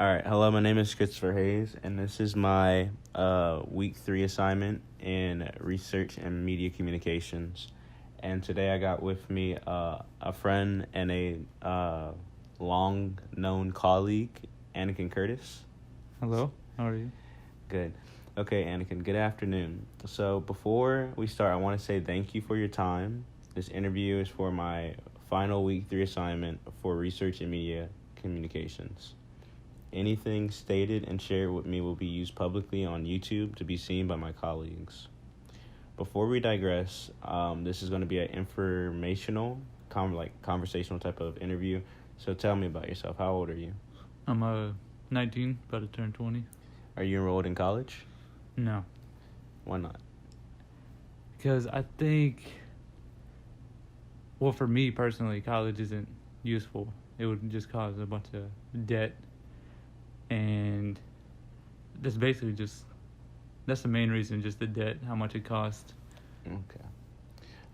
All right. Hello, my name is Christopher Hayes, and this is my week 3 assignment in research and media communications. And today I got with me a friend and a long known colleague, Anakin Curtis. Hello, how are you? Good. Okay, Anakin, good afternoon. So before we start, I want to say thank you for your time. This interview is for my final week 3 assignment for research and media communications. Anything stated and shared with me will be used publicly on YouTube to be seen by my colleagues. Before we digress, this is going to be an informational, conversational type of interview. So tell me about yourself. How old are you? I'm 19, about to turn 20. Are you enrolled in college? No, Why not? because I think, well, for me personally, college isn't useful. It would just cause a bunch of debt, and that's basically that's the main reason, just the debt, how much it costs. Okay.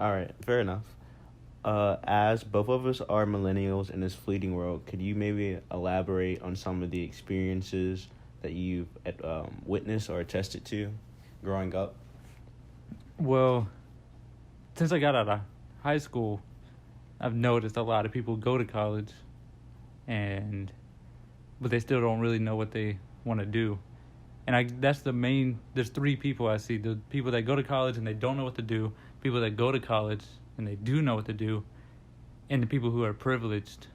All right. Fair enough. As both of us are millennials in this fleeting world, could you maybe elaborate on some of the experiences that you've witnessed or attested to growing up? Well, since I got out of high school, I've noticed a lot of people go to college, but they still don't really know what they want to do. And there's 3 people I see: the people that go to college and they don't know what to do, people that go to college and they do know what to do, and the people who are privileged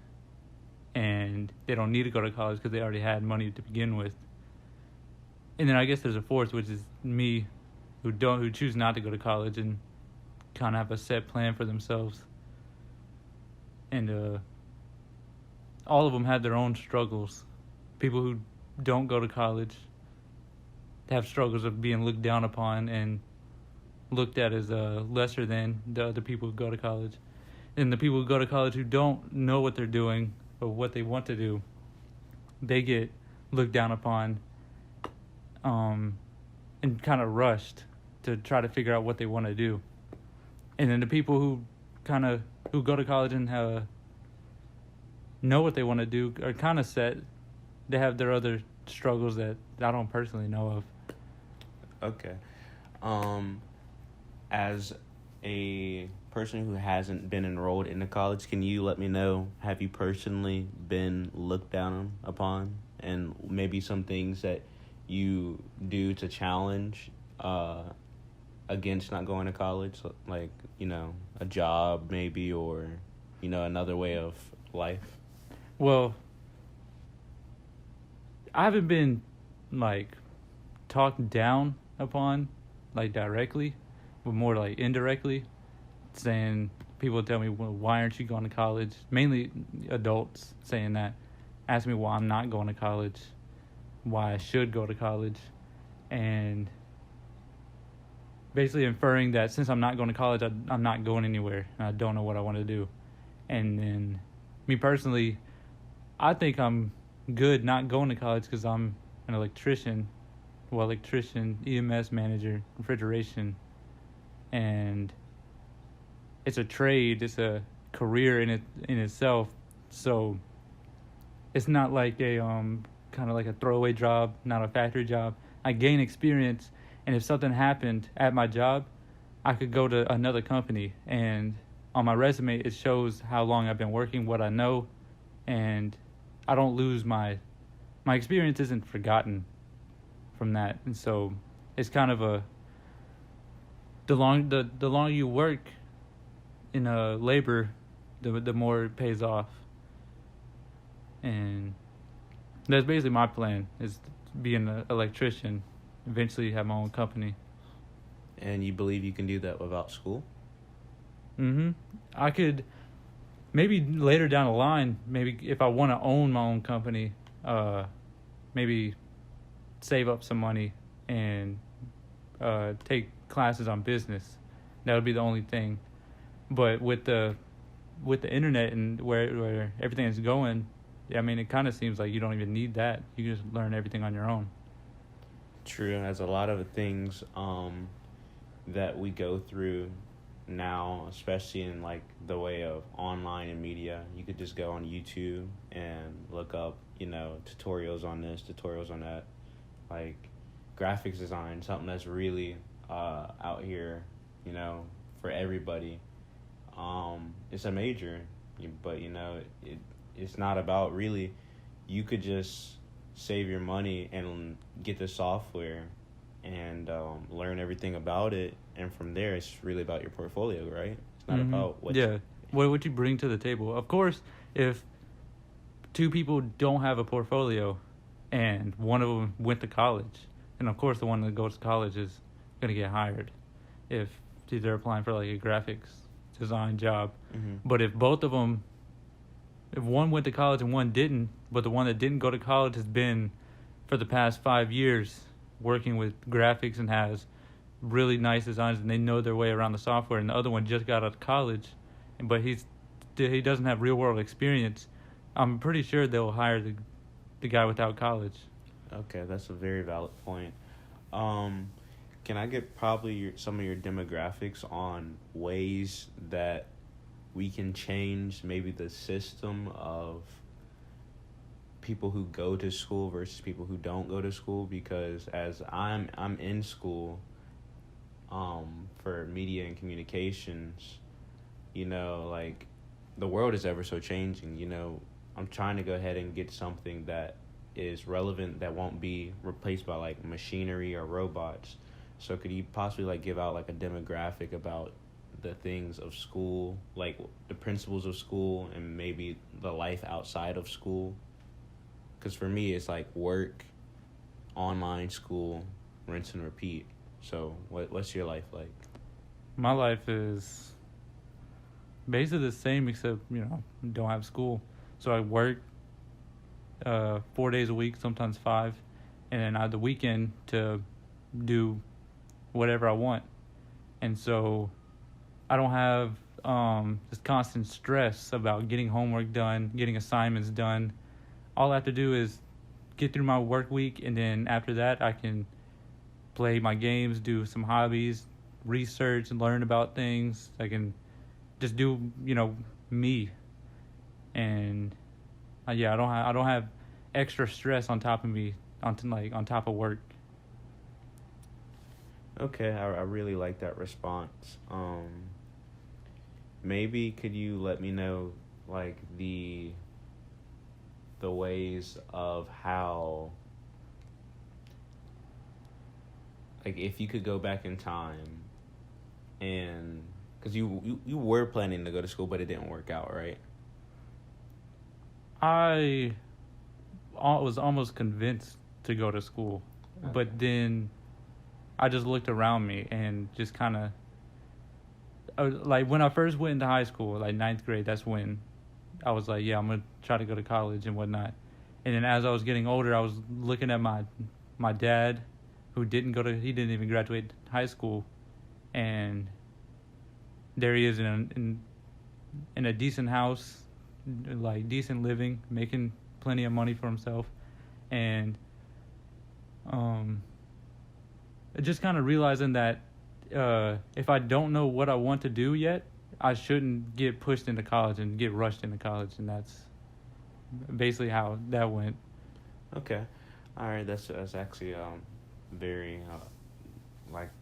and they don't need to go to college because they already had money to begin with. And then I guess there's a fourth, which is me, who choose not to go to college and kind of have a set plan for themselves. And all of them had their own struggles. People who don't go to college have struggles of being looked down upon and looked at as lesser than the other people who go to college. And the people who go to college who don't know what they're doing or what they want to do, they get looked down upon and kind of rushed to try to figure out what they want to do. And then the people who go to college and know what they want to do are kind of set. They have their other struggles that I don't personally know of. Okay. As a person who hasn't been enrolled in the college, can you let me know, have you personally been looked down upon, and maybe some things that you do to challenge against not going to college, like, a job maybe, or, another way of life? Well, I haven't been, talked down upon, directly, but more, indirectly, saying, people tell me, well, why aren't you going to college? Mainly adults saying that, ask me why I'm not going to college, why I should go to college, and basically inferring that since I'm not going to college, I'm not going anywhere, and I don't know what I want to do. And then, me personally, I think I'm good not going to college because I'm an electrician, EMS manager, refrigeration, and it's a trade, it's a career in itself. So it's not like a kind of like a throwaway job, not a factory job. I gain experience, and if something happened at my job, I could go to another company, and on my resume it shows how long I've been working, what I know, and I don't lose my experience isn't forgotten from that. And so it's kind of the longer you work in labor, the more it pays off. And that's basically my plan, is to be an electrician, eventually have my own company. And you believe you can do that without school? I could, maybe later down the line, maybe if I want to own my own company, maybe save up some money and take classes on business. That would be the only thing. But with the internet and where everything is going, I mean, it kind of seems like you don't even need that. You can just learn everything on your own. True, as a lot of things that we go through now, especially in the way of online and media, you could just go on YouTube and look up, tutorials on this, tutorials on that, like graphics design, something that's really out here, for everybody. It's a major, but it's not about really. You could just save your money and get the software and learn everything about it, and from there it's really about your portfolio, right? It's not about what what you bring to the table. Of course, if two people don't have a portfolio and one of them went to college, and of course the one that goes to college is going to get hired if they're applying for like a graphics design job. But if both of them, if one went to college and one didn't, but the one that didn't go to college has been for the past 5 years working with graphics and has really nice designs and they know their way around the software, and the other one just got out of college, but he doesn't have real world experience, I'm pretty sure they'll hire the guy without college. Okay, that's a very valid point. Can I get probably some of your demographics on ways that we can change maybe the system of people who go to school versus people who don't go to school? Because as I'm in school for media and communications, like the world is ever so changing. I'm trying to go ahead and get something that is relevant, that won't be replaced by like machinery or robots. So could you possibly like give out like a demographic about the things of school, like the principles of school and maybe the life outside of school? Because for me, it's like work, online school, rinse and repeat. So what's your life like? My life is basically the same, except, don't have school. So I work 4 days a week, sometimes 5. And then I have the weekend to do whatever I want. And so I don't have this constant stress about getting homework done, getting assignments done. All I have to do is get through my work week, and then after that I can play my games, do some hobbies, research and learn about things. I can just do, me. And I don't have extra stress on top of me, on top of work. Okay, I really like that response. Maybe could you let me know like the ways of how, like if you could go back in time, and because you were planning to go to school but it didn't work out, right? I was almost convinced to go to school, okay. But then I just looked around me and just kind of, like when I first went into high school, like 9th grade, that's when I was like, yeah, I'm going to try to go to college and whatnot. And then as I was getting older, I was looking at my dad, who he didn't even graduate high school. And there he is in a decent house, like decent living, making plenty of money for himself. And just kind of realizing that if I don't know what I want to do yet, I shouldn't get pushed into college and get rushed into college. And that's basically how that went. Okay. All right. That's actually very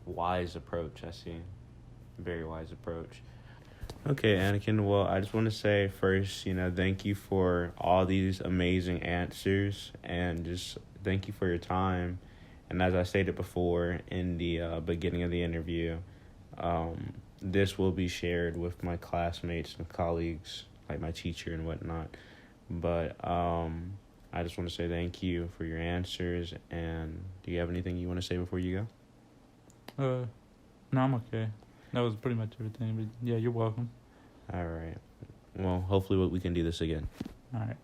wise approach. I see. Very wise approach. Okay, Anakin. Well, I just want to say first, thank you for all these amazing answers, and just thank you for your time. And as I stated before in the beginning of the interview, this will be shared with my classmates and colleagues, like my teacher and whatnot. But I just want to say thank you for your answers. And do you have anything you want to say before you go? No, I'm okay. That was pretty much everything. But yeah, you're welcome. All right. Well, hopefully we can do this again. All right.